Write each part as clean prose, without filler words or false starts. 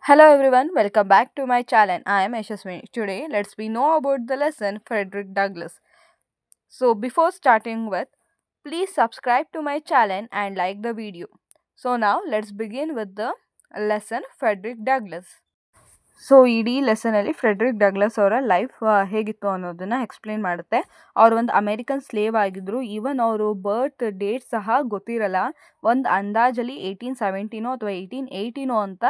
Hello everyone, welcome back to my channel. I am Yashaswini. Today, let's we know about the lesson Frederick Douglass. So before starting with, please subscribe to my channel and like the video. So now let's begin with the lesson Frederick Douglass. So ಇಡೀ ಲೆಸನಲ್ಲಿ Friedrich Douglass ಅವರ life ಹೇಗಿತ್ತು ಅನ್ನೋದನ್ನ explain ಮಾಡುತ್ತೆ. ಅವರು ಒಂದು American slave ಆಗಿದ್ರು. Even ಅವರು ಬರ್ತ್ date ಸಹ ಗೊತ್ತಿರಲ್ಲ. ಒಂದು ಅಂದಾಜಲ್ಲಿ 1817 ಅಥವಾ 1818 ಅಂತ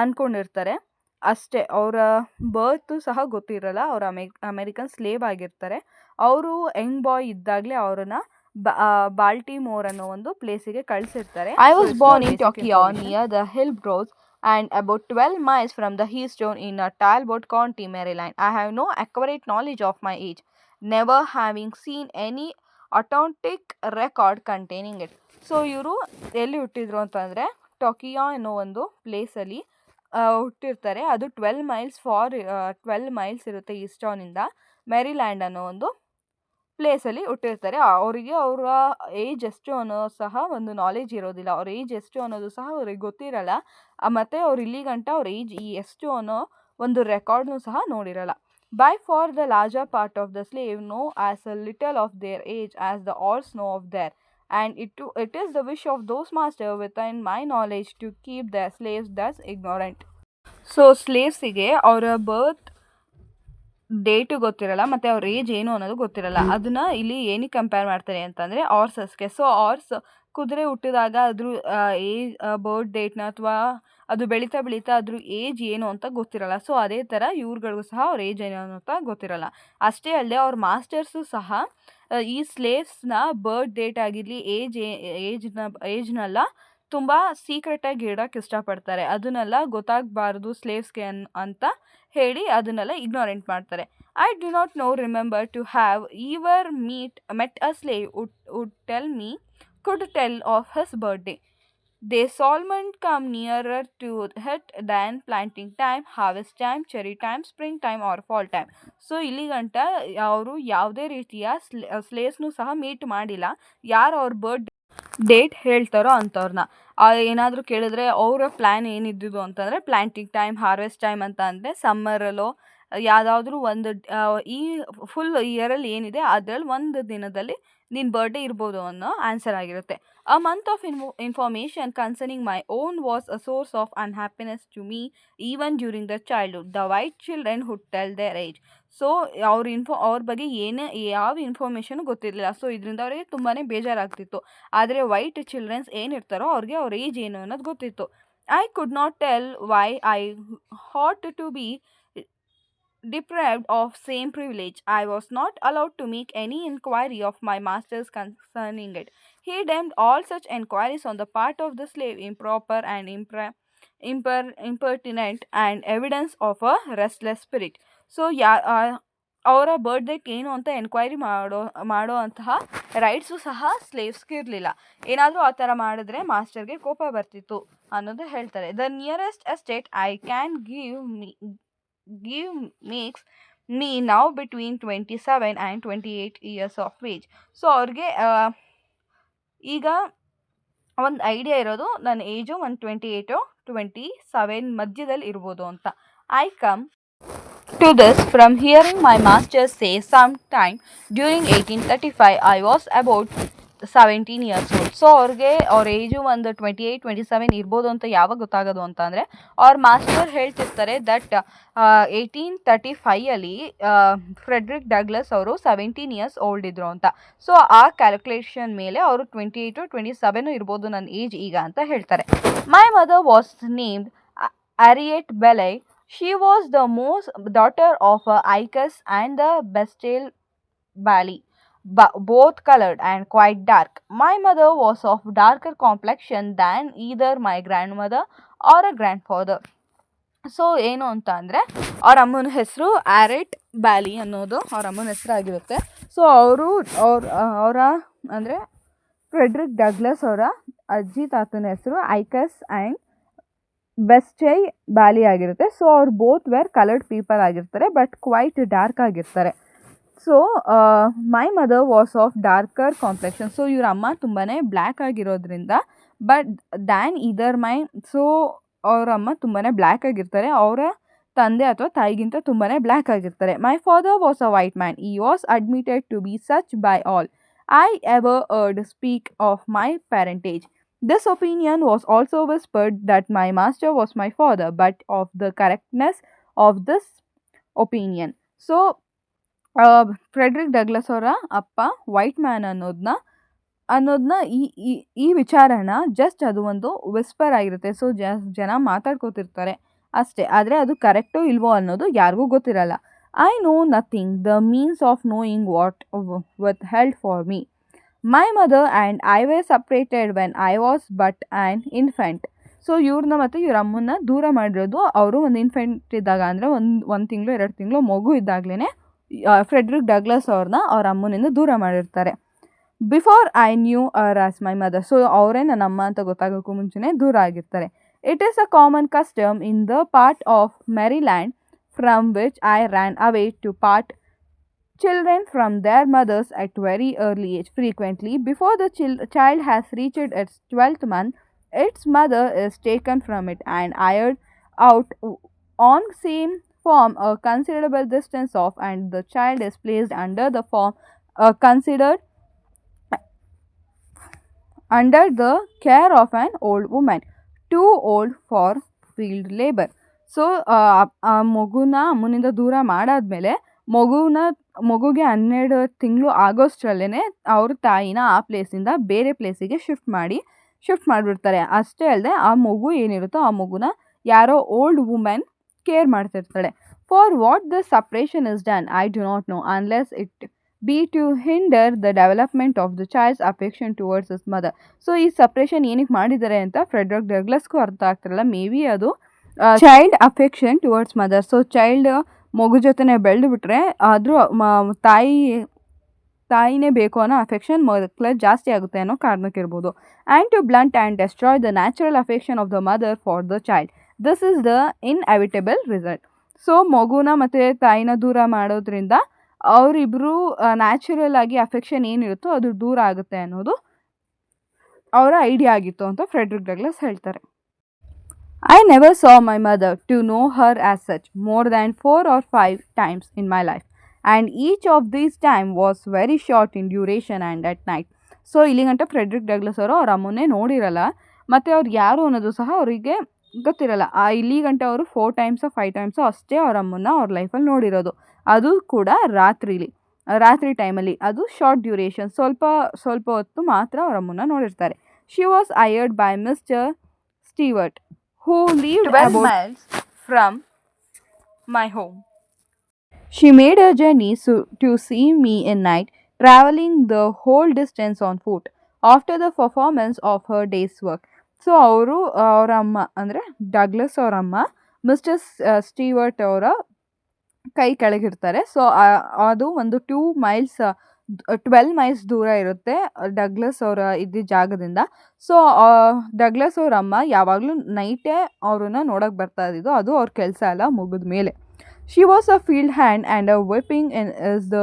ಅಂದ್ಕೊಂಡಿರ್ತಾರೆ ಅಷ್ಟೇ. ಅವರ ಬರ್ತು ಸಹ ಗೊತ್ತಿರಲ್ಲ. ಅವರು ಅಮೇರಿಕನ್ ಸ್ಲೇವ್ ಆಗಿರ್ತಾರೆ. ಅವರು ಯಂಗ್ ಬಾಯ್ ಇದ್ದಾಗಲೇ ಅವರನ್ನ ಬಾಲ್ಟಿಮೋರ್ ಅನ್ನೋ ಒಂದು ಪ್ಲೇಸಿಗೆ ಕಳಿಸಿರ್ತಾರೆ. I was born in Tuckahoe near the Hillsborough and about 12 miles from the Keystone in Talbot County, Maryland. I have no accurate knowledge of my age, never having seen any authentic record containing it. So ಇವರು ಎಲ್ಲಿ ಹುಟ್ಟಿದ್ರು ಅಂತಂದರೆ Tokyo ಅನ್ನೋ ಒಂದು ಪ್ಲೇಸಲ್ಲಿ ಹುಟ್ಟಿರ್ತಾರೆ. ಅದು 12 miles ಇರುತ್ತೆ ಈಸ್ಟರ್ನಿಂದ. ಮೆರಿಲ್ಯಾಂಡ್ ಅನ್ನೋ ಒಂದು ಪ್ಲೇಸಲ್ಲಿ ಹುಟ್ಟಿರ್ತಾರೆ. ಅವರಿಗೆ ಅವರ ಏಜ್ ಎಷ್ಟು ಅನ್ನೋ ಸಹ ಒಂದು ನಾಲೆಜ್ ಇರೋದಿಲ್ಲ. ಅವ್ರ ಏಜ್ ಎಷ್ಟು ಅನ್ನೋದು ಸಹ ಅವ್ರಿಗೆ ಗೊತ್ತಿರಲ್ಲ. ಮತ್ತು ಅವ್ರು ಇಲ್ಲಿಗಂಟ ಅವ್ರ ಏಜ್ ಎಷ್ಟು ಅನ್ನೋ ಒಂದು ರೆಕಾರ್ಡ್ನು ಸಹ ನೋಡಿರಲ್ಲ. By far the larger part of the slave know as a little of their age as the horses know of their and it is the wish of those masters within my knowledge to keep their slaves thus ignorant. So ಸ್ಲೇವ್ಸಿಗೆ ಅವರ birth date ಗೊತ್ತಿರಲ್ಲ ಮತ್ತು ಅವ್ರ age ಏನು ಅನ್ನೋದು ಗೊತ್ತಿರಲ್ಲ. ಅದನ್ನು ಇಲ್ಲಿ ಏನಕ್ಕೆ ಕಂಪೇರ್ ಮಾಡ್ತಾರೆ ಅಂತಂದರೆ ಆರ್ಸಸ್ಗೆ. ಸೊ ಆರ್ಸ್ ಕುದುರೆ ಹುಟ್ಟಿದಾಗ ಅದ್ರ ಏಜ್ ಬರ್ತ್ ಡೇಟ್ನ ಅಥವಾ ಅದು ಬೆಳೀತಾ ಅದ್ರ ಏಜ್ ಏನು ಅಂತ ಗೊತ್ತಿರಲ್ಲ. ಸೊ ಅದೇ ಥರ ಇವ್ರುಗಳಿಗೂ ಸಹ ಅವ್ರ ಏಜ್ ಏನು ಅಂತ ಗೊತ್ತಿರಲ್ಲ. ಅಷ್ಟೇ ಅಲ್ಲದೆ ಅವ್ರ ಮಾಸ್ಟರ್ಸು ಸಹ ಈ ಸ್ಲೇವ್ಸ್ನ ಬರ್ತ್ ಡೇಟ್ ಆಗಿರಲಿ ಏಜ್ನೆಲ್ಲ ತುಂಬ ಸೀಕ್ರೆಟಾಗಿ ಇಡೋಕ್ಕೆ ಇಷ್ಟಪಡ್ತಾರೆ. ಅದನ್ನೆಲ್ಲ ಗೊತ್ತಾಗಬಾರ್ದು ಸ್ಲೇವ್ಸ್ಗೆ ಅಂತ ಹೇಳಿ ಅದನ್ನೆಲ್ಲ ಇಗ್ನೋರೆಂಟ್ ಮಾಡ್ತಾರೆ. I do not remember to have ever met a slave would could tell of his birthday. They Solomon come nearer to it than planting time, harvest time, cherry time, spring time or fall time. So ಇಲ್ಲಿಗಂಟ ಅವರು ಯಾವುದೇ ರೀತಿಯ ಸ್ಲೇವ್ಸ್ನು ಸಹ meet ಮಾಡಿಲ್ಲ. ಯಾರು ಅವ್ರ ಬರ್ತ್ date ಹೇಳ್ತಾರೋ ಅಂಥವ್ರನ್ನ ಏನಾದರೂ ಕೇಳಿದ್ರೆ ಅವರ ಪ್ಲ್ಯಾನ್ ಏನಿದ್ದಿದ್ದು ಅಂತಂದರೆ ಪ್ಲ್ಯಾಂಟಿಂಗ್ ಟೈಮ್, ಹಾರ್ವೆಸ್ಟ್ ಟೈಮ್ ಅಂತ ಅಂದರೆ ಸಮ್ಮರಲ್ಲೋ ಯಾವುದಾದ್ರೂ ಒಂದು ಈ ಫುಲ್ ಇಯರಲ್ಲಿ ಏನಿದೆ ಅದರಲ್ಲಿ ಒಂದು ದಿನದಲ್ಲಿ ನಿನ್ನ ಬರ್ಡೇ ಇರ್ಬೋದು ಅನ್ನೋ ಆನ್ಸರ್ ಆಗಿರುತ್ತೆ. A month of information concerning my own was a source of unhappiness to me even during the childhood. The white children would tell their age. So ಅವ್ರ ಬಗ್ಗೆ ಯಾವ ಇನ್ಫಾರ್ಮೇಷನ್ ಗೊತ್ತಿರಲಿಲ್ಲ. ಸೊ ಇದರಿಂದ ಅವರಿಗೆ ತುಂಬಾ ಬೇಜಾರಾಗ್ತಿತ್ತು. ಆದರೆ ವೈಟ್ ಚಿಲ್ಡ್ರನ್ಸ್ ಏನಿರ್ತಾರೋ ಅವ್ರಿಗೆ ಅವ್ರ ಏಜ್ ಏನು ಅನ್ನೋದು ಗೊತ್ತಿತ್ತು. I could not tell why I had to be deprived of same privilege. I was not allowed to make any inquiry of my masters concerning it. He deemed all such inquiries on the part of the slave improper and impertinent and evidence of a restless spirit. So ಅವರ ಬರ್ತ್ಡೇಗೆ ಏನು ಅಂತ enquiry ಮಾಡೋ ಅಂತಹ rights ಸಹ ಸ್ಲೇವ್ಸ್ಗೆ ಇರಲಿಲ್ಲ. ಏನಾದರೂ ಆ ಥರ ಮಾಡಿದ್ರೆ ಮಾಸ್ಟರ್ಗೆ ಕೋಪ ಬರ್ತಿತ್ತು ಅನ್ನೋದು ಹೇಳ್ತಾರೆ. The nearest estate I can give makes me now between 27 and 28 years of age. So ಅವ್ರಿಗೆ ಈಗ ಒಂದು ಐಡಿಯಾ ಇರೋದು ನನ್ನ ಏಜು ಒಂದು 28-27 ಮಧ್ಯದಲ್ಲಿ ಇರ್ಬೋದು ಅಂತ. I come to this from hearing my master say sometime during 1835 I was about 17 years old. So ಅವ್ರಿಗೆ ಅವ್ರ ಏಜು ಒಂದು 28-27 ಇರ್ಬೋದು ಅಂತ ಯಾವಾಗ ಗೊತ್ತಾಗೋದು ಅಂತ ಅಂದರೆ ಅವ್ರ ಮಾಸ್ಟರ್ ಹೇಳ್ತಿರ್ತಾರೆ ದಟ್ 1835 ಫ್ರೆಡ್ರಿಕ್ ಡಗ್ಲಸ್ ಅವರು 17 ಇಯರ್ಸ್ ಓಲ್ಡ್ ಇದ್ರು ಅಂತ. ಸೊ ಆ ಕ್ಯಾಲ್ಕುಲೇಷನ್ ಮೇಲೆ ಅವರು 28-27 ಇರ್ಬೋದು ನನ್ನ ಏಜ್ ಈಗ ಅಂತ ಹೇಳ್ತಾರೆ. My mother was named Harriet Bailey. She was the most daughter of Icus and the Bastille Bali, both colored and quite dark. My mother was of darker complexion than either my grandmother or a grandfather. So ಏನು ಅಂತ ಅಂದರೆ ಅವ್ರ ಅಮ್ಮನ ಹೆಸರು ಆರೆಟ್ ಬ್ಯಾಲಿ ಅನ್ನೋದು ಅವ್ರ ಅಮ್ಮನ ಹೆಸರಾಗಿರುತ್ತೆ. So ಅವರ ಅಂದರೆ ಫ್ರೆಡ್ರಿಕ್ ಡಗ್ಲಸ್ ಅವರ ಅಜ್ಜಿ ತಾತನ ಹೆಸರು ಐಕಸ್ ಆ್ಯಂಡ್ ಬೆಸ್ಟೈ ಬ್ಯಾಲಿ ಆಗಿರುತ್ತೆ. ಸೊ ಅವ್ರು ಬೋತ್ ವೇರ್ ಕಲರ್ಡ್ ಪೀಪಲ್ ಆಗಿರ್ತಾರೆ ಬಟ್ ಕ್ವೈಟ್ ಡಾರ್ಕ್ ಆಗಿರ್ತಾರೆ. So my mother was of darker complexion. So ಇವ್ರ ಅಮ್ಮ ತುಂಬಾ ಬ್ಲ್ಯಾಕ್ ಆಗಿರೋದ್ರಿಂದ ಬಟ್ ದ್ಯಾನ್ ಇದರ್ ಮೈ ಸೊ ಅವರ ಅಮ್ಮ ತುಂಬಾ ಬ್ಲ್ಯಾಕ್ ಆಗಿರ್ತಾರೆ, ಅವರ ತಂದೆ ಅಥವಾ ತಾಯಿಗಿಂತ ತುಂಬಾ ಬ್ಲ್ಯಾಕ್ ಆಗಿರ್ತಾರೆ. My father was a white man. He was admitted to be such by all I ever heard speak of my parentage. This opinion was also whispered that my master was my father, but of the correctness of this opinion. So Frederick Douglass ಅವರ ಅಪ್ಪ white man ಅನ್ನೋದನ್ನ ಈ ಈ ಈ ವಿಚಾರನ just ಅದು ಒಂದು whisper ಆಗಿರುತ್ತೆ. ಸೊ ಜನ ಮಾತಾಡ್ಕೋತಿರ್ತಾರೆ ಅಷ್ಟೇ, ಆದರೆ ಅದು ಕರೆಕ್ಟೋ ಇಲ್ವೋ ಅನ್ನೋದು ಯಾರಿಗೂ ಗೊತ್ತಿರಲ್ಲ. I know nothing the means of knowing what with held for me. My mother and I way separated when I was but an infant. So ಇವ್ರನ್ನ ಮತ್ತು ಇವ್ರ ಅಮ್ಮನ್ನ ದೂರ ಮಾಡಿರೋದು ಅವರು ಒಂದು ಇನ್ಫೆಂಟ್ ಇದ್ದಾಗ, ಅಂದರೆ ಒಂದು ತಿಂಗಳು 2 ತಿಂಗಳು ಮಗು ಇದ್ದಾಗಲೇ ಫ್ರೆಡ್ರಿಕ್ ಡಗ್ಲಸ್ ಅವ್ರ ಅಮ್ಮನಿಂದ ದೂರ ಮಾಡಿರ್ತಾರೆ. Before I knew as my mother. So ಅವರೇ ನನ್ನ ಅಮ್ಮ ಅಂತ ಗೊತ್ತಾಗೋಕ್ಕೂ ಮುಂಚೆನೇ ದೂರ ಆಗಿರ್ತಾರೆ. It is a common custom in the part of Maryland from which I ran away to part children from their mothers at very early age. Frequently, before the child has reached its 12th month, its mother is taken from it and hired out on same farm a considerable distance off, and the child is placed under the farm considered under the care of an old woman, too old for field labor. So ಆ ಮಗುನ ಅಮ್ಮನಿಂದ ದೂರ ಮಾಡಾದ್ಮೇಲೆ ಮಗುಗೆ 12 ತಿಂಗಳು ಆಗೋಷ್ಟರಲ್ಲೇ ಅವ್ರ ತಾಯಿನ ಆ ಪ್ಲೇಸಿಂದ ಬೇರೆ ಪ್ಲೇಸಿಗೆ ಶಿಫ್ಟ್ ಮಾಡಿಬಿಡ್ತಾರೆ. ಅಷ್ಟೇ ಅಲ್ಲದೆ ಆ ಮಗು ಏನಿರುತ್ತೋ ಆ ಮಗುನ ಯಾರೋ ಓಲ್ಡ್ ವುಮೆನ್ ಕೇರ್ ಮಾಡ್ತಿರ್ತಾಳೆ. For what the separation is done I do not know unless it be to hinder the development of the child's affection towards his mother. So ಈ ಸಪ್ರೇಷನ್ ಏನಕ್ಕೆ ಮಾಡಿದ್ದಾರೆ ಅಂತ ಫ್ರೆಡ್ರಿಕ್ ಡಗ್ಲಸ್ಗೂ ಅರ್ಥ ಆಗ್ತಿರಲ್ಲ. ಮೇ ಬಿ ಅದು child affection towards mother. So child ಮಗು ಜೊತೆನೆ ಬೆಳೆದು ಬಿಟ್ರೆ ಆದರೂ ತಾಯಿನೇ ಬೇಕು ಅನ್ನೋ ಅಫೆಕ್ಷನ್ ಮಕ್ಕಳ ಜಾಸ್ತಿ ಆಗುತ್ತೆ ಅನ್ನೋ ಕಾರಣಕ್ಕಿರ್ಬೋದು. And to blunt and destroy the natural affection of the mother for the child. This is the inevitable result. So ಮಗುನ ಮತ್ತು ತಾಯಿನ ದೂರ ಮಾಡೋದ್ರಿಂದ ಅವರಿಬ್ಬರು ನ್ಯಾಚುರಲ್ ಆಗಿ ಅಫೆಕ್ಷನ್ ಏನಿರುತ್ತೋ ಅದು ದೂರ ಆಗುತ್ತೆ ಅನ್ನೋದು ಅವರ ಐಡಿಯಾ ಆಗಿತ್ತು ಅಂತ ಫ್ರೆಡ್ರಿಕ್ ಡಗ್ಲಸ್ ಹೇಳ್ತಾರೆ. I never saw my mother to know her as such more than 4 or 5 times in my life, and each of these time was very short in duration and at night. So ಇಲ್ಲಿಗಂಟ Frederick Douglass ಅವರು ಅವ್ರ ಅಮ್ಮನ್ನೇ ನೋಡಿರಲ್ಲ, ಮತ್ತು ಅವ್ರು ಯಾರು ಅನ್ನೋದು ಸಹ ಅವರಿಗೆ ಗೊತ್ತಿರಲ್ಲ. ಇಲ್ಲಿಗಂಟ ಅವರು 4 times 5 times ಅಷ್ಟೇ ಅವ್ರ ಅಮ್ಮನ್ನ ಅವ್ರ ಲೈಫಲ್ಲಿ ನೋಡಿರೋದು, ಅದು ಕೂಡ ರಾತ್ರಿ ಟೈಮಲ್ಲಿ. ಅದು ಶಾರ್ಟ್ ಡ್ಯೂರೇಷನ್, ಸ್ವಲ್ಪ ಹೊತ್ತು ಮಾತ್ರ ಅವ್ರ ಅಮ್ಮನ್ನ ನೋಡಿರ್ತಾರೆ. She was hired by Mister Stewart who lived 12 miles from my home. She made a journey to see me in night, traveling the whole distance on foot after the performance of her day's work. So ಅವರ ಅಮ್ಮ ಅಂದರೆ ಡಗ್ಲಸ್ ಅವರ ಅಮ್ಮ mister Stewart ಅವರ ಕೈ ಕೆಳಗಿರ್ತಾರೆ. So ಅದು ಒಂದು 12 miles ದೂರ ಇರುತ್ತೆ ಡಗ್ಲಸ್ ಅವರ ಇದ್ದಿದ್ದ ಜಾಗದಿಂದ. ಸೊ ಡಗ್ಲಸ್ ಅವ್ರ ಅಮ್ಮ ಯಾವಾಗಲೂ ನೈಟೇ ಅವ್ರನ್ನ ನೋಡೋಕೆ ಬರ್ತಾ ಇದ್ದಿದ್ದು, ಅದು ಅವ್ರ ಕೆಲಸ ಎಲ್ಲ ಮುಗಿದ ಮೇಲೆ. She was a field hand and a whipping is the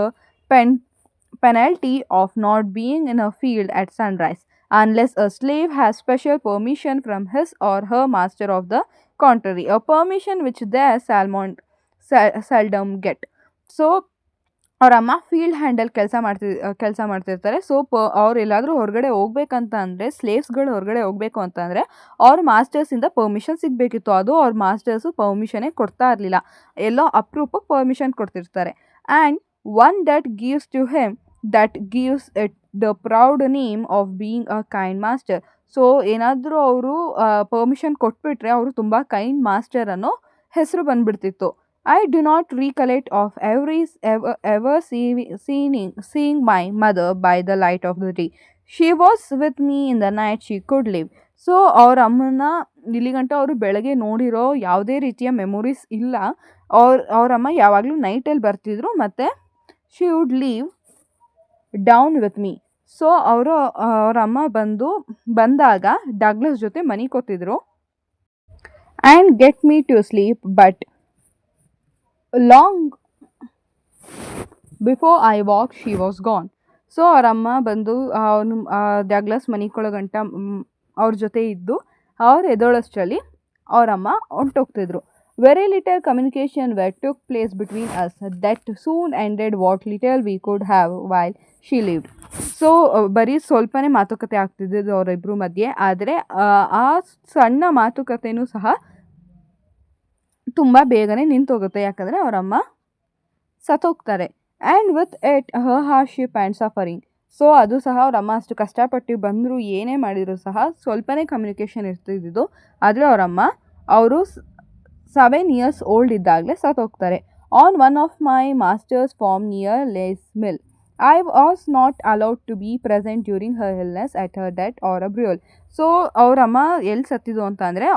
penalty of not being in a field at sunrise unless a slave has special permission from his or her master of the contrary, a permission which their seldom get. So ಅವರಮ್ಮ field ಹ್ಯಾಂಡಲ್ಲಿ ಕೆಲಸ ಮಾಡ್ತಿರ್ತಾರೆ. So ಅವ್ರು ಎಲ್ಲಾದರೂ ಹೊರಗಡೆ ಹೋಗ್ಬೇಕಂತ ಅಂದರೆ, ಸ್ಲೇವ್ಸ್ಗಳು ಹೊರಗಡೆ ಹೋಗಬೇಕು ಅಂತಂದರೆ ಅವ್ರ ಮಾಸ್ಟರ್ಸಿಂದ ಪರ್ಮಿಷನ್ ಸಿಗಬೇಕಿತ್ತು. ಅದು ಅವ್ರ ಮಾಸ್ಟರ್ಸು ಪರ್ಮಿಷನೇ ಕೊಡ್ತಾ ಇರಲಿಲ್ಲ, ಎಲ್ಲೋ ಅಪ್ರೂಪಕ್ಕೆ ಪರ್ಮಿಷನ್ ಕೊಡ್ತಿರ್ತಾರೆ. And one that gives to him that gives it the proud name of being a kind master. So ಏನಾದರೂ ಅವರು ಪರ್ಮಿಷನ್ ಕೊಟ್ಬಿಟ್ರೆ ಅವರು ತುಂಬ ಕೈಂಡ್ ಮಾಸ್ಟರ್ ಅನ್ನೋ ಹೆಸರು ಬಂದುಬಿಡ್ತಿತ್ತು. I do not recollect of ever seeing my mother by the light of the day. She was with me in the night she could live. So ಅವ್ರ ಅಮ್ಮನ ಇಲ್ಲಿಗಂಟ ಅವರು ಬೆಳಗ್ಗೆ ನೋಡಿರೋ ಯಾವುದೇ ರೀತಿಯ ಮೆಮೊರೀಸ್ ಇಲ್ಲ. ಅವರಮ್ಮ ಯಾವಾಗಲೂ ನೈಟಲ್ಲಿ ಬರ್ತಿದ್ರು, ಮತ್ತು she would leave down with me. So ಅವ್ರ ಅಮ್ಮ ಬಂದಾಗ ಡಗ್ಲಸ್ ಜೊತೆ ಮನೆ ಕೊತ್ತಿದ್ರು and get me to sleep, but long before I wake she was gone. So ಅವರಮ್ಮ ಬಂದು ಡಗ್ಲಸ್ ಮನಿಕೊಳಗಂಟ ಅವ್ರ ಜೊತೆ ಇದ್ದು ಅವ್ರು ಎದ್ದೋಳಷ್ಟರಲ್ಲಿ ಅವರಮ್ಮ ಹೊಂಟೋಗ್ತಿದ್ರು. Very little communication took place between us that soon ended what little we could have while she lived. So ಬರೀ ಸ್ವಲ್ಪನೇ ಮಾತುಕತೆ ಆಗ್ತಿದ್ದು ಅವರಿಬ್ಬರ ಮಧ್ಯೆ. ಆದರೆ ಆ ಸಣ್ಣ ಮಾತುಕತೆಯೂ ಸಹ ತುಂಬ ಬೇಗನೆ ನಿಂತೋಗುತ್ತೆ, ಯಾಕಂದರೆ ಅವರಮ್ಮ ಸತ್ತೋಗ್ತಾರೆ. And with it her hardship and suffering. So ಅದು ಸಹ ಅವರಮ್ಮ ಅಷ್ಟು ಕಷ್ಟಪಟ್ಟು ಬಂದರೂ ಏನೇ ಮಾಡಿದರೂ ಸಹ ಸ್ವಲ್ಪನೇ ಕಮ್ಯುನಿಕೇಷನ್ ಇರ್ತಿದ್ದು. ಆದರೆ ಅವರು 7 years old ಇದ್ದಾಗಲೇ ಸತ್ತೋಗ್ತಾರೆ. On one of my master's farm near Lee's Mill. I was not allowed to be present during her illness at her death or a burial. So ಅವರಮ್ಮ ಎಲ್ಲಿ ಸತ್ತಿದ್ದು ಅಂತ ಅಂದರೆ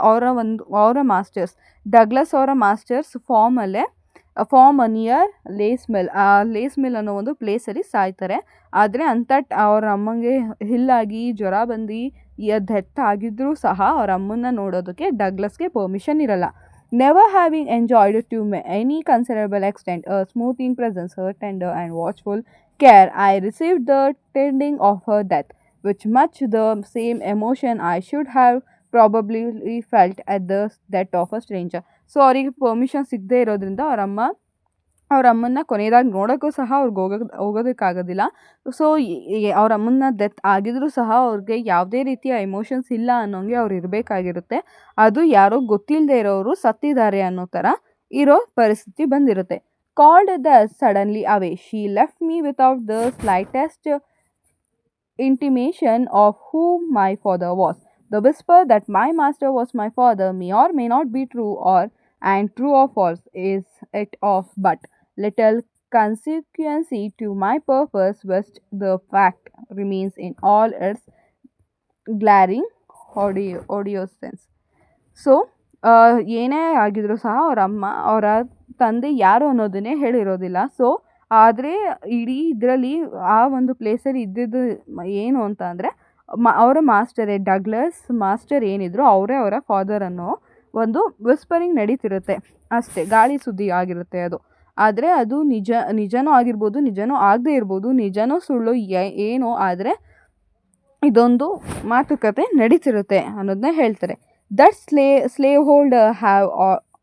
ಅವರ ಮಾಸ್ಟರ್ಸ್ ಡಗ್ಲಸ್ ಅವರ masters farm near Lee's Mill. ಆ Lee's Mill ಅನ್ನೋ ಒಂದು ಪ್ಲೇಸಲ್ಲಿ ಸಾಯ್ತಾರೆ. ಆದರೆ ಅವರ ಅಮ್ಮಂಗೆ ಹಿಲ್ಲಾಗಿ ಜ್ವರ ಬಂದು ಡೆತ್ ಆಗಿದ್ದರೂ ಸಹ ಅವರ ಅಮ್ಮನ್ನ ನೋಡೋದಕ್ಕೆ ಡಗ್ಲಸ್ಗೆ ಪರ್ಮಿಷನ್ ಇರಲ್ಲ. Never having enjoyed to any considerable extent a smoothing presence, her tender and watchful care, I received the tending of her death, which much the same emotion I should have probably felt at the death of a stranger. So ಅವರಿಗೆ permission ಸಿಗದೇ ಇರೋದ್ರಿಂದ ಅವ್ರ ಅಮ್ಮನ್ನ ಕೊನೆಯದಾಗಿ ನೋಡೋಕ್ಕೂ ಸಹ ಅವ್ರಿಗೆ ಹೋಗೋದಕ್ಕಾಗೋದಿಲ್ಲ. So ಅವ್ರ ಅಮ್ಮನ ಡೆತ್ ಆಗಿದ್ರೂ ಸಹ ಅವ್ರಿಗೆ ಯಾವುದೇ ರೀತಿಯ ಎಮೋಷನ್ಸ್ ಇಲ್ಲ ಅನ್ನೋಂಗೆ ಅವ್ರು ಇರಬೇಕಾಗಿರುತ್ತೆ. ಅದು ಯಾರೋ ಗೊತ್ತಿಲ್ಲದೆ ಇರೋರು ಸತ್ತಿದ್ದಾರೆ ಅನ್ನೋ ಥರ ಇರೋ ಪರಿಸ್ಥಿತಿ ಬಂದಿರುತ್ತೆ. Called the suddenly away, she left me without the slightest intimation of who my father was. The whisper that my master was my father may or may not be true, and true or false is it of but little consequence to my purpose, which the fact remains in all its glaring odiousness. So ಏನೇ ಆಗಿದ್ರು ಸಹ ಅವರ ತಂದೆ ಯಾರು ಅನ್ನೋದನ್ನೇ ಹೇಳಿರೋದಿಲ್ಲ. So ಆದರೆ ಇಡೀ ಇದರಲ್ಲಿ ಆ ಒಂದು ಪ್ಲೇಸಲ್ಲಿ ಇದ್ದಿದ್ದು ಏನು ಅಂತ ಅಂದರೆ ಅವರ ಡಗ್ಲಸ್ ಮಾಸ್ಟರ್ ಏನಿದ್ರು ಅವರೇ ಅವರ ಫಾದರ್ ಅನ್ನೋ ಒಂದು ವಿಸ್ಪರಿಂಗ್ ನಡೀತಿರುತ್ತೆ ಅಷ್ಟೇ, ಗಾಳಿ ಸುದ್ದಿ ಆಗಿರುತ್ತೆ ಅದು. ಆದರೆ ಅದು ನಿಜನೂ ಆಗಿರ್ಬೋದು, ನಿಜನೂ ಆಗದೇ ಇರ್ಬೋದು, ನಿಜನೋ ಸುಳ್ಳು ಏನೋ, ಆದರೆ ಇದೊಂದು ಮಾತುಕತೆ ನಡೀತಿರುತ್ತೆ ಅನ್ನೋದನ್ನ ಹೇಳ್ತಾರೆ. That slave holder have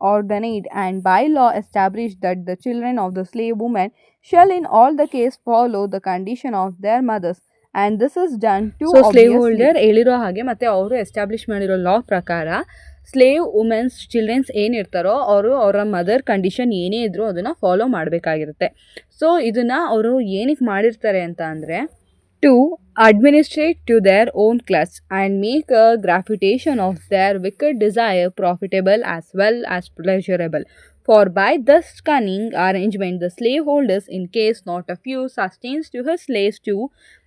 ordained and by law established that the children of the slave woman shall in all the case follow the condition of their mothers, and this is done to slave holder ಹೇಳಿರೋ ಹಾಗೆ ಮತ್ತೆ ಅವರು establish ಮಾಡಿರೋ ಲಾ ಪ್ರಕಾರ slave women's children's ಏನಿರ್ತಾರೋ ಅವರ mother condition ಏನೇ ಇದ್ರೂ ಅದನ್ನು ಫಾಲೋ ಮಾಡಬೇಕಾಗಿರುತ್ತೆ. ಸೊ ಇದನ್ನು ಅವರು ಏನಕ್ಕೆ ಮಾಡಿರ್ತಾರೆ ಅಂತ ಅಂದರೆ to administrate to their own class and make a gratification of their wicked desire profitable as well as pleasurable. For by this cunning arrangement the slaveholders, in case not a few, sustains to his slaves to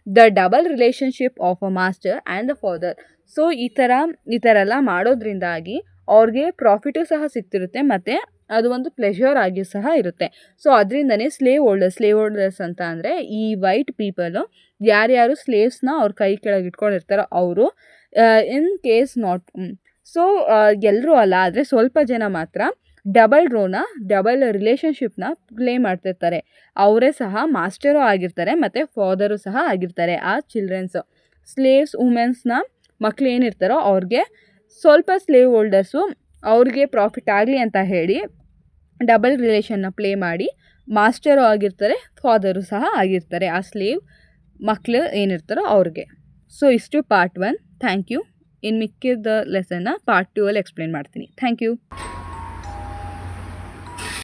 the double relationship of a master and the father. So ಈ ಥರ ಎಲ್ಲ ಮಾಡೋದ್ರಿಂದಾಗಿ ಅವ್ರಿಗೆ profit ಸಹ ಸಿಗ್ತಿರುತ್ತೆ ಮತ್ತು ಅದು ಒಂದು pleasure ಆಗಿ ಸಹ ಇರುತ್ತೆ. ಸೊ ಅದರಿಂದನೇ ಸ್ಲೇವ್ ಹೋಲ್ಡರ್ಸ್ ಅಂತ ಅಂದರೆ ಈ ವೈಟ್ ಪೀಪಲು ಯಾರ್ಯಾರು ಸ್ಲೇವ್ಸ್ನ ಅವ್ರ ಕೈ ಕೆಳಗೆ ಇಟ್ಕೊಂಡಿರ್ತಾರೋ ಅವರು, ಇನ್ ಕೇಸ್ ನಾಟ್ ಸೊ ಎಲ್ಲರೂ ಅಲ್ಲ, ಆದರೆ ಸ್ವಲ್ಪ ಜನ ಮಾತ್ರ ಡಬಲ್ ರಿಲೇಷನ್ಶಿಪ್ನ ಪ್ಲೇ ಮಾಡ್ತಿರ್ತಾರೆ. ಅವರೇ ಸಹ ಮಾಸ್ಟರು ಆಗಿರ್ತಾರೆ ಮತ್ತು ಫಾದರು ಸಹ ಆಗಿರ್ತಾರೆ. ಆ ಚಿಲ್ಡ್ರನ್ಸು ಸ್ಲೇವ್ಸ್ ವುಮೆನ್ಸ್ನ ಮಕ್ಳು ಏನಿರ್ತಾರೋ ಅವ್ರಿಗೆ ಸ್ವಲ್ಪ ಸ್ಲೇವ್ ಹೋಲ್ಡರ್ಸು ಅವ್ರಿಗೆ ಪ್ರಾಫಿಟ್ ಆಗಲಿ ಅಂತ ಹೇಳಿ ಡಬಲ್ ರಿಲೇಷನ್ನ ಪ್ಲೇ ಮಾಡಿ ಮಾಸ್ಟರು ಆಗಿರ್ತಾರೆ, ಫಾದರು ಸಹ ಆಗಿರ್ತಾರೆ ಆ ಸ್ಲೇವ್ ಮಕ್ಕಳು ಏನಿರ್ತಾರೋ ಅವ್ರಿಗೆ. ಸೊ ಇಷ್ಟು ಪಾರ್ಟ್ 1. Thank you. ಇನ್ನು ಮಿಕ್ಕಿದ ಲೆಸನ್ನ ಪಾರ್ಟ್ 2 ಅಲ್ಲಿ ಎಕ್ಸ್ಪ್ಲೇನ್ ಮಾಡ್ತೀನಿ. Thank you.